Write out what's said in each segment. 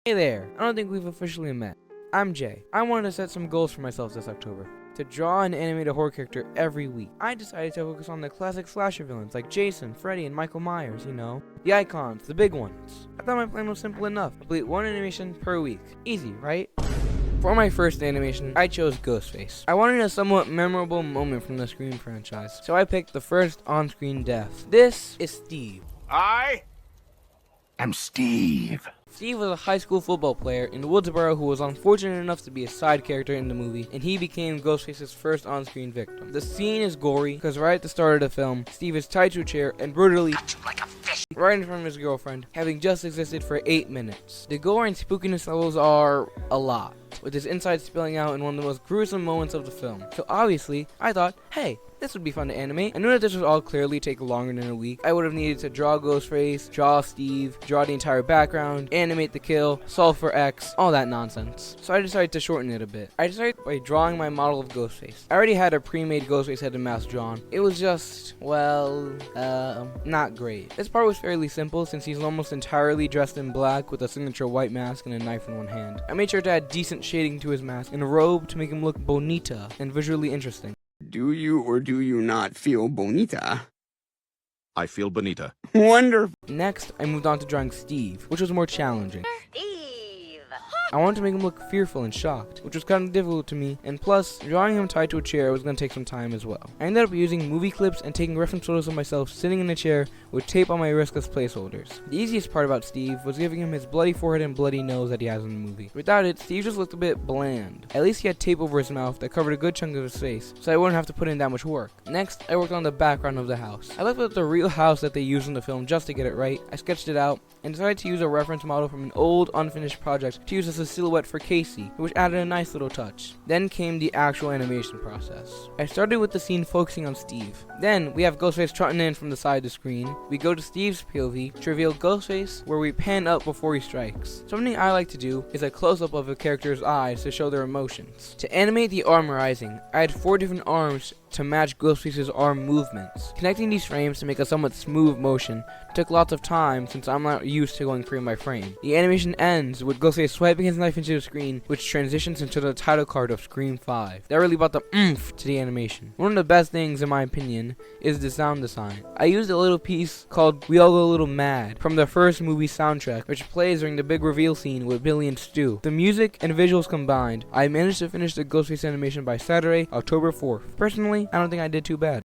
Hey there, I don't think we've officially met. I'm Jay. I wanted to set some goals for myself this October. To draw and animate a horror character every week. I decided to focus on the classic slasher villains like Jason, Freddy, and Michael Myers, The icons, the big ones. I thought my plan was simple enough. Complete one animation per week. Easy, right? For my first animation, I chose Ghostface. I wanted a somewhat memorable moment from the Scream franchise, so I picked the first on-screen death. This is Steve. I am Steve. Steve was a high school football player in Woodsboro who was unfortunate enough to be a side character in the movie, and he became Ghostface's first on-screen victim. The scene is gory, because right at the start of the film, Steve is tied to a chair and brutally like a fish right in front of his girlfriend, having just existed for 8 minutes. The gore and spookiness levels are a lot, with his insides spilling out in one of the most gruesome moments of the film. So obviously, I thought, hey, this would be fun to animate. I knew that this would all clearly take longer than a week. I would have needed to draw Ghostface, draw Steve, draw the entire background, animate the kill, solve for X, all that nonsense. So I decided to shorten it a bit. I decided by drawing my model of Ghostface. I already had a pre-made Ghostface head and mask drawn. It was just, well, not great. This part was fairly simple since he's almost entirely dressed in black with a signature white mask and a knife in one hand. I made sure to add decent shading to his mask and a robe to make him look bonita and visually interesting. Do you or do you not feel bonita? I feel bonita. Wonderful. Next, I moved on to drawing Steve, which was more challenging. I wanted to make him look fearful and shocked, which was kind of difficult to me, and plus, drawing him tied to a chair was going to take some time as well. I ended up using movie clips and taking reference photos of myself sitting in a chair with tape on my wrist as placeholders. The easiest part about Steve was giving him his bloody forehead and bloody nose that he has in the movie. Without it, Steve just looked a bit bland. At least he had tape over his mouth that covered a good chunk of his face, so I wouldn't have to put in that much work. Next, I worked on the background of the house. I looked at the real house that they used in the film just to get it right. I sketched it out, and decided to use a reference model from an old unfinished project to use as a silhouette for Casey, which added a nice little touch. Then came the actual animation process. I started with the scene focusing on Steve. Then we have Ghostface trotting in from the side of the screen. We go to Steve's POV to reveal Ghostface, where we pan up before he strikes. Something I like to do is a close-up of a character's eyes to show their emotions. To animate the arm rising, I had 4 different arms to match Ghostface's arm movements. Connecting these frames to make a somewhat smooth motion took lots of time since I'm not used to going frame by frame. The animation ends with Ghostface swiping his knife into the screen, which transitions into the title card of Scream 5. That really brought the oomph to the animation. One of the best things, in my opinion, is the sound design. I used a little piece called We All Go a Little Mad from the first movie soundtrack, which plays during the big reveal scene with Billy and Stu. The music and visuals combined, I managed to finish the Ghostface animation by Saturday, October 4th. Personally, I don't think I did too bad.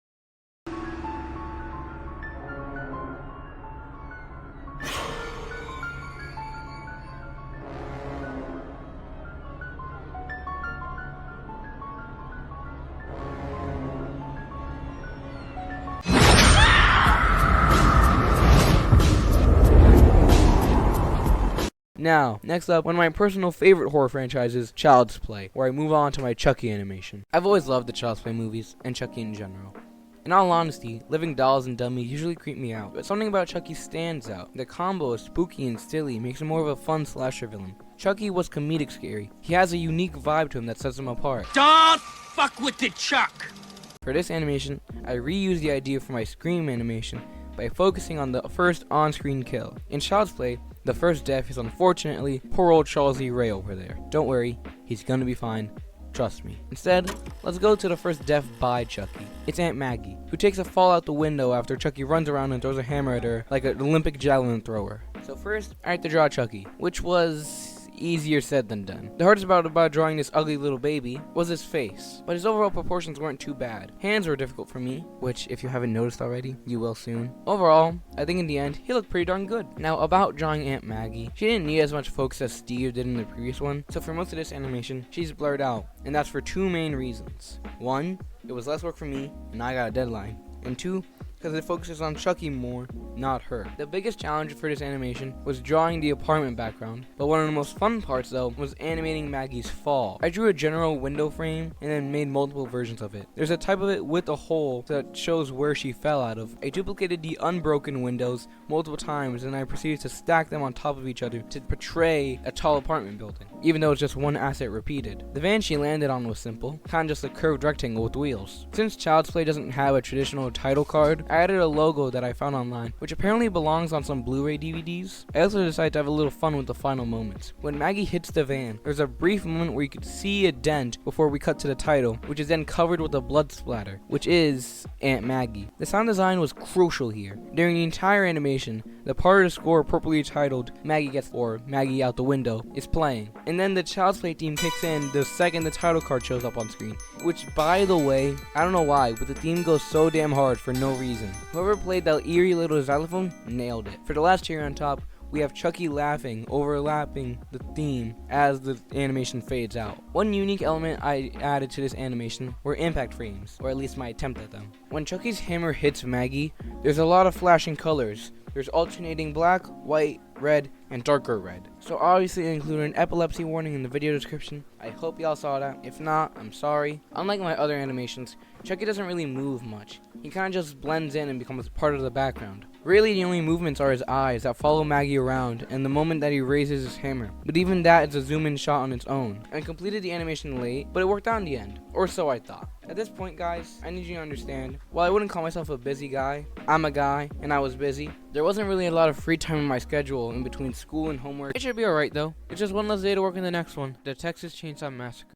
Now, next up, one of my personal favorite horror franchises, Child's Play, where I move on to my Chucky animation. I've always loved the Child's Play movies, and Chucky in general. In all honesty, living dolls and dummies usually creep me out, but something about Chucky stands out. The combo of spooky and silly makes him more of a fun slasher villain. Chucky was comedic scary. He has a unique vibe to him that sets him apart. Don't fuck with the Chuck! For this animation, I reused the idea for my Scream animation by focusing on the first on-screen kill. In Child's Play, the first death is unfortunately poor old Charles E. Ray over there. Don't worry, he's gonna be fine. Trust me. Instead, let's go to the first death by Chucky. It's Aunt Maggie, who takes a fall out the window after Chucky runs around and throws a hammer at her like an Olympic javelin thrower. So first, I had to draw Chucky, which was easier said than done. The hardest part about drawing this ugly little baby was his face, but his overall proportions weren't too bad. Hands were difficult for me, which if you haven't noticed already, you will soon. Overall, I think in the end, he looked pretty darn good. Now about drawing Aunt Maggie, she didn't need as much focus as Steve did in the previous one, so for most of this animation, she's blurred out, and that's for 2 main reasons. 1, it was less work for me, and I got a deadline, and 2, because it focuses on Chucky more, not her. The biggest challenge for this animation was drawing the apartment background, but one of the most fun parts though was animating Maggie's fall. I drew a general window frame and then made multiple versions of it. There's a type of it with a hole that shows where she fell out of. I duplicated the unbroken windows multiple times and I proceeded to stack them on top of each other to portray a tall apartment building, even though it's just one asset repeated. The van she landed on was simple, kinda just a curved rectangle with wheels. Since Child's Play doesn't have a traditional title card, I added a logo that I found online, which apparently belongs on some Blu-ray DVDs. I also decided to have a little fun with the final moments. When Maggie hits the van, there's a brief moment where you could see a dent before we cut to the title, which is then covered with a blood splatter, which is Aunt Maggie. The sound design was crucial here. During the entire animation, the part of the score appropriately titled Maggie Gets or Maggie Out the Window is playing, and then the Child's Play theme kicks in the second the title card shows up on screen, which, by the way, I don't know why, but the theme goes so damn hard for no reason. Whoever played that eerie little xylophone nailed it. For the last cherry on top, we have Chucky laughing, overlapping the theme as the animation fades out. One unique element I added to this animation were impact frames, or at least my attempt at them. When Chucky's hammer hits Maggie, there's a lot of flashing colors. There's alternating black, white, red, and darker red. So obviously I included an epilepsy warning in the video description. I hope y'all saw that. If not, I'm sorry. Unlike my other animations, Chucky doesn't really move much. He kind of just blends in and becomes part of the background. Really, the only movements are his eyes that follow Maggie around and the moment that he raises his hammer. But even that is a zoom-in shot on its own. I completed the animation late, but it worked out in the end. Or so I thought. At this point, guys, I need you to understand, while I wouldn't call myself a busy guy, I'm a guy, and I was busy. There wasn't really a lot of free time in my schedule in between school and homework. It should be alright though. It's just one less day to work in the next one. The Texas Chainsaw Massacre.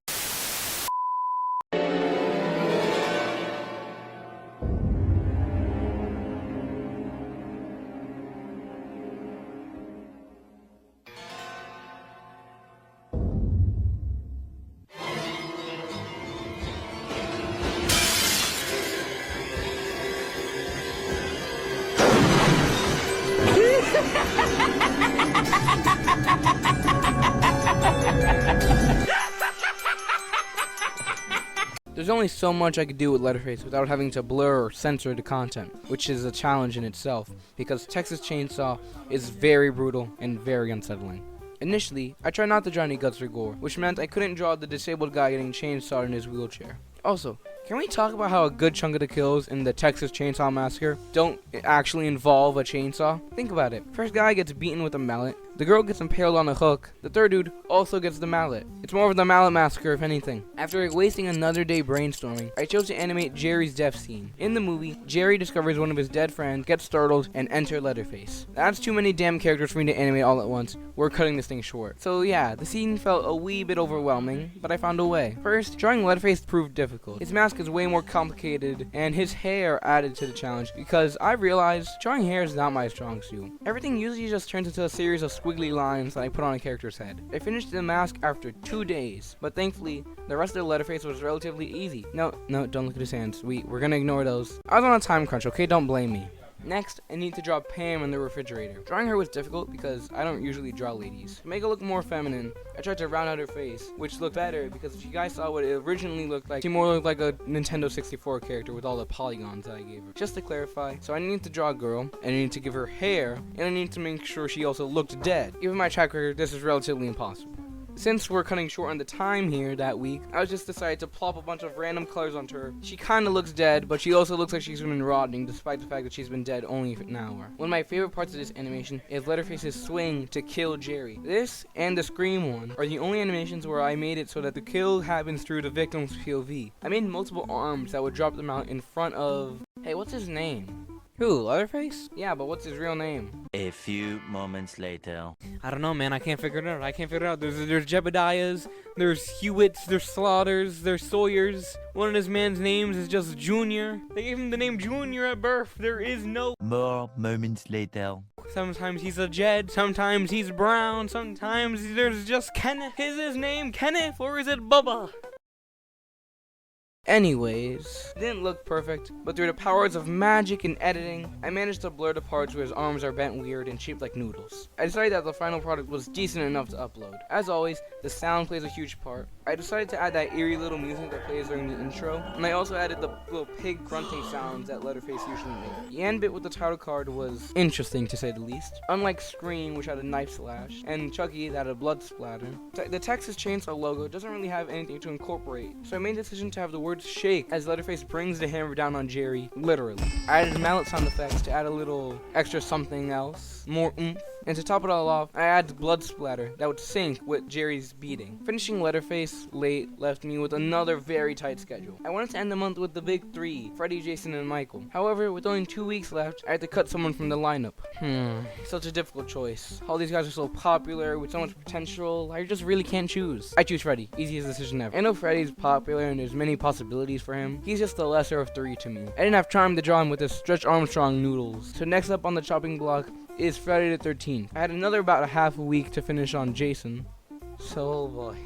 There's only so much I could do with Letterface without having to blur or censor the content, which is a challenge in itself, because Texas Chainsaw is very brutal and very unsettling. Initially, I tried not to draw any guts or gore, which meant I couldn't draw the disabled guy getting chainsawed in his wheelchair. Also, can we talk about how a good chunk of the kills in the Texas Chainsaw Massacre don't actually involve a chainsaw? Think about it. First guy gets beaten with a mallet. The girl gets impaled on a hook. The third dude also gets the mallet. It's more of the mallet massacre, if anything. After wasting another day brainstorming, I chose to animate Jerry's death scene. In the movie, Jerry discovers one of his dead friends, gets startled, and enter Leatherface. That's too many damn characters for me to animate all at once. We're cutting this thing short. So yeah, the scene felt a wee bit overwhelming, but I found a way. First, drawing Leatherface proved difficult. His mask is way more complicated, and his hair added to the challenge, because I realized drawing hair is not my strong suit. Everything usually just turns into a series of squiggly lines that I put on a character's head. I finished the mask after 2 days, but thankfully, the rest of the Leatherface was relatively easy. No, don't look at his hands. We're gonna ignore those. I was on a time crunch, okay? Don't blame me. Next, I need to draw Pam in the refrigerator. Drawing her was difficult because I don't usually draw ladies. To make it look more feminine, I tried to round out her face, which looked better because if you guys saw what it originally looked like, she more looked like a Nintendo 64 character with all the polygons that I gave her. Just to clarify, so I need to draw a girl, and I need to give her hair, and I need to make sure she also looked dead. Given my track record, this is relatively impossible. Since we're cutting short on the time here that week, I just decided to plop a bunch of random colors onto her. She kinda looks dead, but she also looks like she's been rotting, despite the fact that she's been dead only for an hour. One of my favorite parts of this animation is Leatherface's swing to kill Jerry. This and the Scream one are the only animations where I made it so that the kill happens through the victim's POV. I made multiple arms that would drop them out in front of... Hey, what's his name? Who, Leatherface? Yeah, but what's his real name? A few moments later. I don't know, man. I can't figure it out. There's Jebediahs, there's Hewitts, there's Slaughters, there's Sawyers. One of this man's names is just Junior. They gave him the name Junior at birth. There is no... More moments later. Sometimes he's a Jed, sometimes he's Brown, sometimes there's just Kenneth. Is his name Kenneth or is it Bubba? Anyways, it didn't look perfect, but through the powers of magic and editing, I managed to blur the parts where his arms are bent weird and shaped like noodles. I decided that the final product was decent enough to upload. As always, the sound plays a huge part. I decided to add that eerie little music that plays during the intro, and I also added the little pig grunting sounds that Leatherface usually makes. The end bit with the title card was interesting to say the least. Unlike Scream, which had a knife slash, and Chucky that had a blood splatter, the Texas Chainsaw logo doesn't really have anything to incorporate, so I made the decision to have the word boards shake as Leatherface brings the hammer down on Jerry, literally. I added mallet sound effects to add a little extra something else, more oomph. And to top it all off, I add blood splatter that would sync with Jerry's beating. Finishing Leatherface late left me with another very tight schedule. I wanted to end the month with the big three, Freddy, Jason, and Michael. However, with only 2 weeks left, I had to cut someone from the lineup. Such a difficult choice. All these guys are so popular, with so much potential, I just really can't choose. I choose Freddy. Easiest decision ever. I know Freddy's popular and there's many possibilities for him. He's just the lesser of three to me. I didn't have time to draw him with the Stretch Armstrong noodles. So next up on the chopping block is Friday the 13th. I had another about a half a week to finish on Jason. So, oh boy.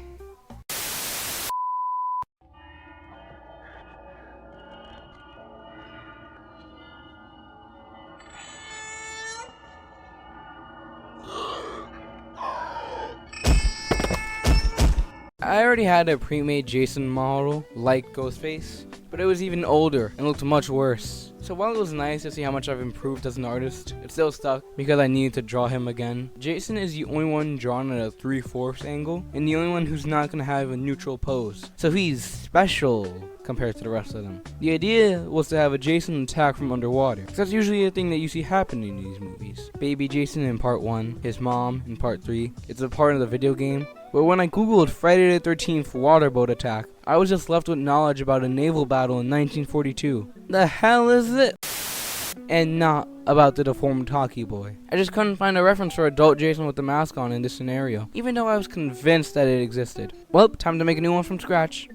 I already had a pre-made Jason model, like Ghostface, but it was even older and looked much worse. So while it was nice to see how much I've improved as an artist, it still stuck because I needed to draw him again. Jason is the only one drawn at a 3/4 angle, and the only one who's not going to have a neutral pose. So he's special compared to the rest of them. The idea was to have a Jason attack from underwater, because that's usually a thing that you see happen in these movies. Baby Jason in part 1, his mom in part 3, it's a part of the video game. But when I googled Friday the 13th waterboat attack, I was just left with knowledge about a naval battle in 1942. The hell is it? And not about the deformed hockey boy. I just couldn't find a reference for adult Jason with the mask on in this scenario, even though I was convinced that it existed. Well, time to make a new one from scratch.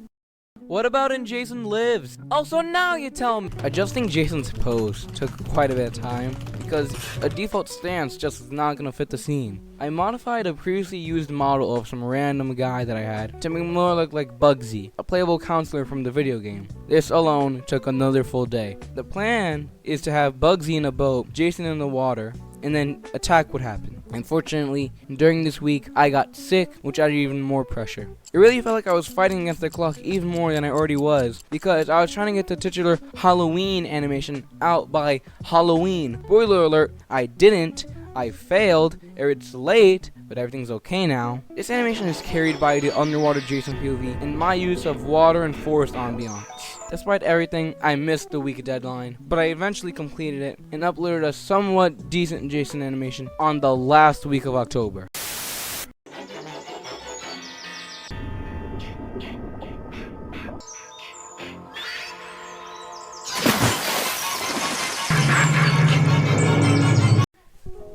What about in Jason Lives? Oh, so now you tell me. Adjusting Jason's pose took quite a bit of time because a default stance just is not going to fit the scene. I modified a previously used model of some random guy that I had to make him more look like Bugsy, a playable counselor from the video game. This alone took another full day. The plan is to have Bugsy in a boat, Jason in the water, and then attack would happen. Unfortunately, during this week, I got sick, which added even more pressure. It really felt like I was fighting against the clock even more than I already was, because I was trying to get the titular Halloween animation out by Halloween. Spoiler alert, I didn't. I failed, or it's late, but everything's okay now. This animation is carried by the underwater Jason POV and my use of water and forest ambiance. Despite everything, I missed the week deadline, but I eventually completed it and uploaded a somewhat decent Jason animation on the last week of October.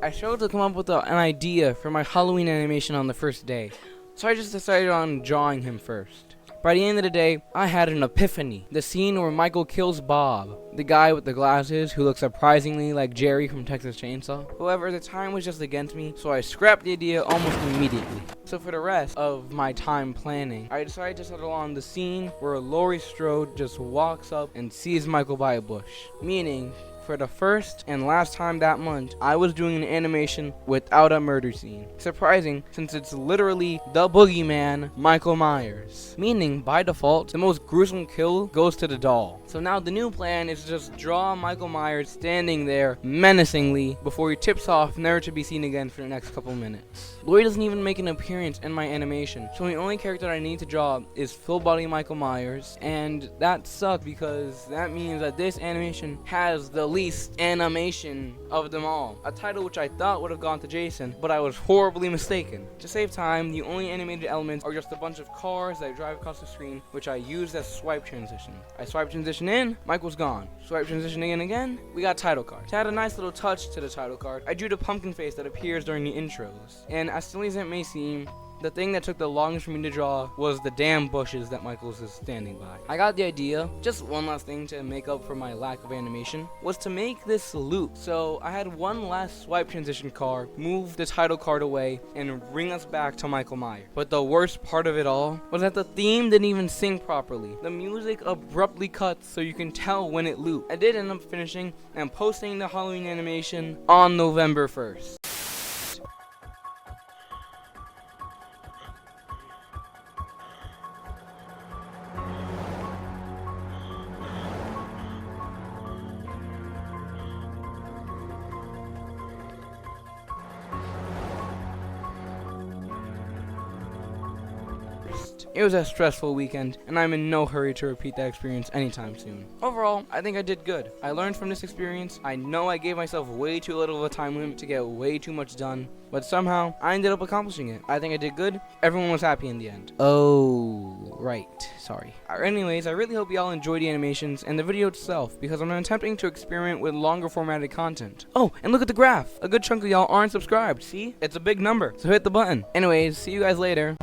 I struggled to come up with an idea for my Halloween animation on the first day, so I just decided on drawing him first. By the end of the day, I had an epiphany. The scene where Michael kills Bob, the guy with the glasses who looks surprisingly like Jerry from Texas Chainsaw. However, the time was just against me, so I scrapped the idea almost immediately. So for the rest of my time planning, I decided to settle on the scene where Laurie Strode just walks up and sees Michael by a bush. Meaning, for the first and last time that month, I was doing an animation without a murder scene. Surprising, since it's literally the boogeyman, Michael Myers. Meaning, by default, the most gruesome kill goes to the doll. So now the new plan is to just draw Michael Myers standing there menacingly before he tips off, never to be seen again for the next couple minutes. Laurie doesn't even make an appearance in my animation, so the only character I need to draw is full body Michael Myers, and that sucked because that means that this animation has the least animation of them all. A title which I thought would have gone to Jason, but I was horribly mistaken. To save time, the only animated elements are just a bunch of cars that drive across the screen, which I used as swipe transition. I swipe transition in, Michael's gone. Swipe transition in again, we got title card. To add a nice little touch to the title card, I drew the pumpkin face that appears during the intros. And as silly as it may seem, the thing that took the longest for me to draw was the damn bushes that Michaels is standing by. I got the idea. Just one last thing to make up for my lack of animation was to make this loop. So I had one last swipe transition card, move the title card away, and bring us back to Michael Myers. But the worst part of it all was that the theme didn't even sync properly. The music abruptly cuts so you can tell when it looped. I did end up finishing and posting the Halloween animation on November 1st. it. It was a stressful weekend, and I'm in no hurry to repeat that experience anytime soon. Overall, I think I did good. I learned from this experience. I know I gave myself way too little of a time limit to get way too much done, but somehow I ended up accomplishing it. I think I did good. Everyone was happy in the end. Oh, right. Sorry. Anyways, I really hope y'all enjoyed the animations and the video itself, because I'm attempting to experiment with longer formatted content. Oh, and look at the graph. A good chunk of y'all aren't subscribed. See? It's a big number, so hit the button. Anyways, see you guys later.